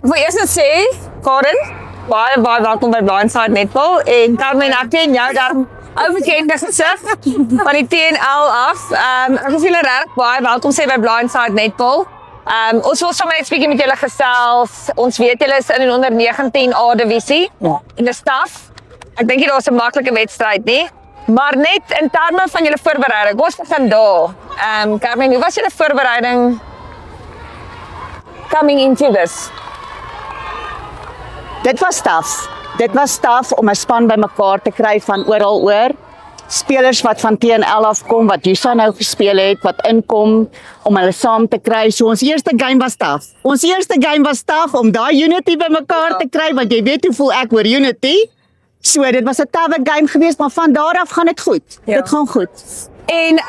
Wil eers net sê, Karen, baie welkom by Blindside Netball en Carmen, ek ken jou daar ou bekende gesig van die TNL af. Ek wil julle regtig baie welkom sê by Blindside Netball. Ons wil sommer net 'n bietjie met julle gesels. Ons weet julle is in en onder 19 A divisie in die staf. Ek dink nie daar's 'n maklike wedstryd nie, maar net in terme van julle voorbereiding. Ons begin daar. Carmen, hoe was julle voorbereiding coming into this? Dit was taaf om 'n span bymekaar te kry van oral oor. Spelers wat van TNL afkom, wat Jusa nou gespeel het, wat inkom om hulle saam te kry. So ons eerste game was taaf. Ons eerste game was taaf om daai unity bymekaar te kry, want jy weet hoe voel ek oor unity. So dit was 'n tawwe game geweest, maar van daar af gaan dit goed. Ja. Dit gaan goed. En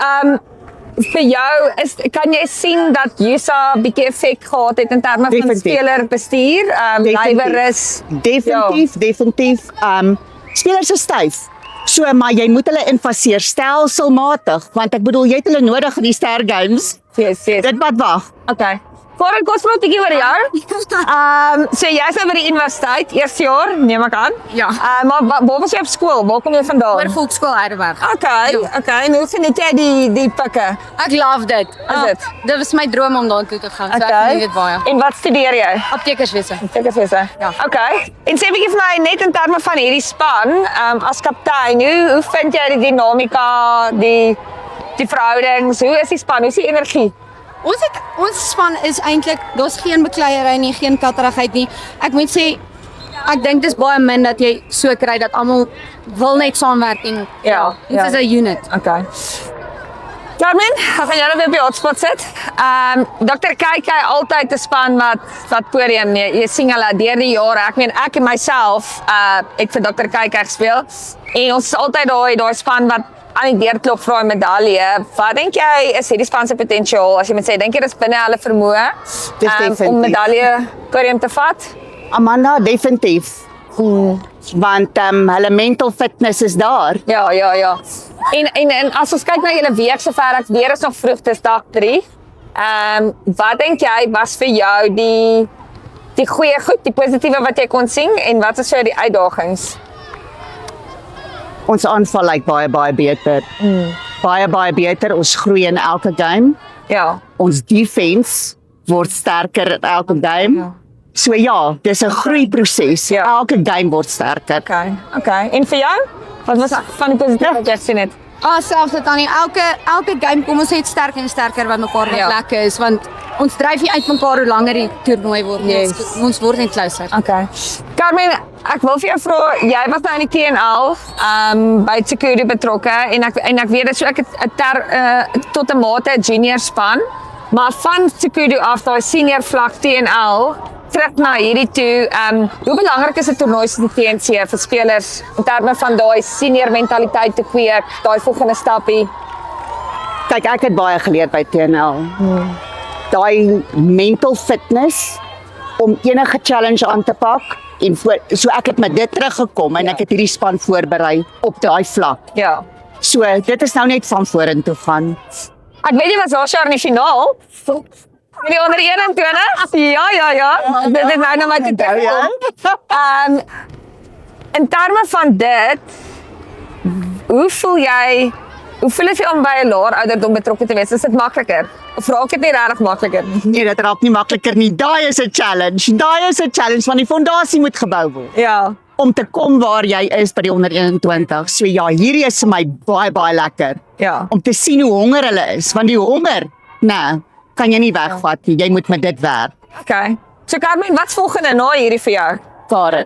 vir jou kan jy sien dat Jusa 'n bietjie effek gehad het in terme van Definitief. spelerbestuur, leiweres. Definitief. Spelers is styf. So, maar jy moet hulle infaseer stelselmatig, want ek bedoel jy het hulle nodig in die ster games. Yes. Dit wat wag. Okay. Karen, kom ons praat 'n bietjie oor jou. So jy's nou by die universiteit, eerste jaar, neem ek aan. Ja. Maar waar was jy op skool? Waar kom jy vandaan? Oor Volksskool Heidelberg. Okay. En hoe geniet jy die pikke? Ek love dit. Dit was my droom om daartoe te gaan. So ek geniet dit baie. En wat studeer jy? Aptekerswese. Aptekerswese. Ja. Okay. En sê 'n bietjie vir my net in terme van hierdie span, as kaptein, hoe vind jy die dinamika, die verhoudings? Hoe is die span? Hoe is die energie? Ons span is eintlik, daar's geen bekleierery nie, geen katterigheid nie. Ek moet sê, ek dink dis baie min dat jy so kry dat almal wil net saamwerk en dit is 'n unit. Okay. Carmen, ek gaan jou nou weer op die hotspot sit. Dr. Kyk altyd 'n span wat podium, jy sien hulle deur die jare. Ek meen ek en myself het vir Dr. Kyk gespeel en ons is altyd daai span wat aan die deur klop vir 'n medalje. Wat dink jy is hierdie span se potensiaal? As jy moet sê, dink jy dis binne hulle vermoë om medalje podium te vat? Amanda, definitief. Want hulle mental fitness is daar. Ja. En as ons kyk na julle week sover ek weer is nog vroeg, dis dag 3. Wat dink jy was vir jou die goeie goed, die positiewe wat jy kon sien en wat is vir jou die uitdagings? Ons aanval lyk baie beter. Baie beter. Ons groei in elke game. Ja. Ons defense word sterker in elke game. Ja. So ja, dis 'n groeiproses. Ja. Elke game word sterker. Okay. En vir jou? Wat was van die positiewe wat jy sien het? Selfs dit aan elke game kom ons net sterker en sterker by mekaar wat lekker is, want ons dryf nie uit mekaar hoe langer die toernooi word nie. Yes. Ons word net closer. Okay. Carmen, ek wil vir jou vra, jy was nou in die TNL by Tsukuri betrokke en ek weet dit so ek het tot 'n mate 'n junior span, maar van Tsukuri af daai senior vlak TNL terug na hierdie toe. Hoe belangrik is 'n toernooi soos die TNC vir spelers in terme van daai senior mentaliteit te kweek, daai volgende stappie? Kyk, ek het baie geleer by TNL. Daai mental fitness om enige challenge aan te pak en so ek het met dit teruggekom en ek het hierdie span voorberei op daai vlak. Ja. So dit is nou net van vorentoe gaan. Ek weet jy was laas jaar in die finaal. In die onder 21? Ja. Dit is nou my te terugkom. In terme van dit, hoe voel dit om by 'n laer ouderdom betrokke te wees? Is dit makliker? Of raak dit nie regtig makliker? Nee, dit raak nie makliker nie. Daai is 'n challenge. Want die fondasie moet gebou word. Ja. Om te kom waar jy is by die onder 21. So ja, hierdie is vir my baie lekker. Ja. Om te sien hoe honger hulle is, want die honger, kan jy nie wegvat nie. Jy moet met dit werk. Okay. So Carmen, wat's volgende na hierdie vir jou? Karen,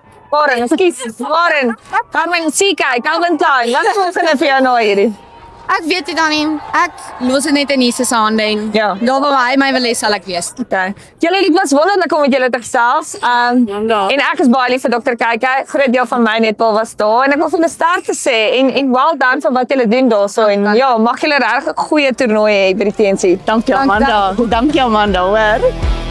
Carmen, sien kyk, Calvin Klein, wat's volgende vir jou na hierdie? Ek weet dit dan nie. Ek los dit net in Jesus se hande en Ja. daar waar hy my wil hê sal ek wees. Okay. Dit was wonderlik om met julle te gesels. En ek is baie lief vir Dr. Kyk. Groot deel van my netbal was daar en ek wil vir julle sterkte sê en well done vir wat julle doen daarso en ja, mag julle regtig 'n goeie toernooi hê by die TNC. dankie Amanda. Dankie Amanda, hoor.